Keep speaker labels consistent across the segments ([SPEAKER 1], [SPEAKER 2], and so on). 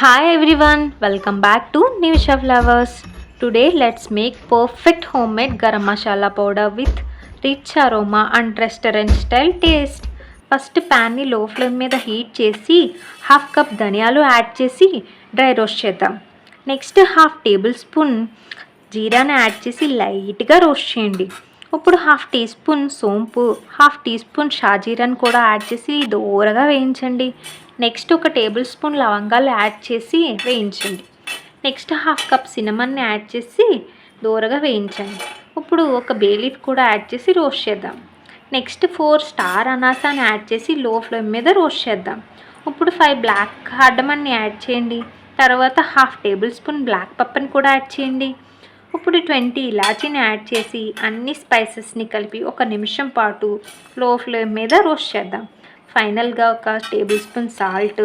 [SPEAKER 1] Hi everyone, welcome back to Nivisha Flowers. Today let's make perfect homemade garam masala powder with rich aroma and restaurant style taste. First ప్యాన్ని low flame మీద heat చేసి half cup ధనియాలు add చేసి dry roast చేద్దాం. Next half tablespoon జీరాని add చేసి లైట్గా roast చేయండి. ఇప్పుడు హాఫ్ టీ స్పూన్ సోంపు, హాఫ్ టీ స్పూన్ షాజీరాని కూడా యాడ్ చేసి దోరగా వేయించండి. నెక్స్ట్ ఒక టేబుల్ స్పూన్ లవంగాలు యాడ్ చేసి వేయించండి. నెక్స్ట్ హాఫ్ కప్ సినమన్ని యాడ్ చేసి దోరగా వేయించండి. ఇప్పుడు ఒక బే లీఫ్ కూడా యాడ్ చేసి రోస్ట్ చేద్దాం. నెక్స్ట్ 4 స్టార్ అనాసాని యాడ్ చేసి లో ఫ్లేమ్ మీద రోస్ట్ చేద్దాం. ఇప్పుడు 5 బ్లాక్ కార్డమన్ని యాడ్ చేయండి. తర్వాత హాఫ్ టేబుల్ స్పూన్ బ్లాక్ పెప్పర్ని కూడా యాడ్ చేయండి. ఇప్పుడు 20 ఇలాచీని యాడ్ చేసి అన్ని స్పైసెస్ని కలిపి 1 నిమిషం పాటు లో ఫ్లేమ్ మీద రోస్ట్ చేద్దాం. ఫైనల్గా ఒక table spoon salt,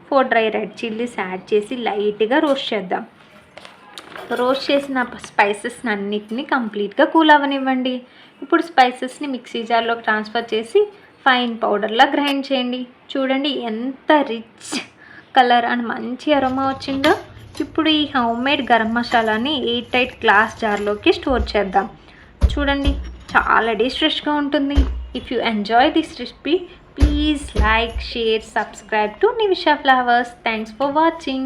[SPEAKER 1] 4 dry red chillies add చేసి లైట్గా రోస్ట్ చేద్దాం. రోస్ట్ చేసిన స్పైసెస్ని అన్నిటిని కంప్లీట్గా కూల్ అవ్వనివ్వండి. ఇప్పుడు స్పైసెస్ని మిక్సీ జార్లోకి ట్రాన్స్ఫర్ చేసి ఫైన్ పౌడర్లా గ్రైండ్ చేయండి. చూడండి ఎంత రిచ్ కలర్ అండ్ మంచి అరోమా వచ్చిందో. ఇప్పుడు ఈ హోమ్మేడ్ గరం మసాలాని ఎయిర్ టైట్ గ్లాస్ జార్లోకి స్టోర్ చేద్దాం. చూడండి చాలా ఫ్రెష్గా ఉంటుంది. If you enjoy this recipe, please like, share, subscribe to Nivisha Flowers. Thanks for watching.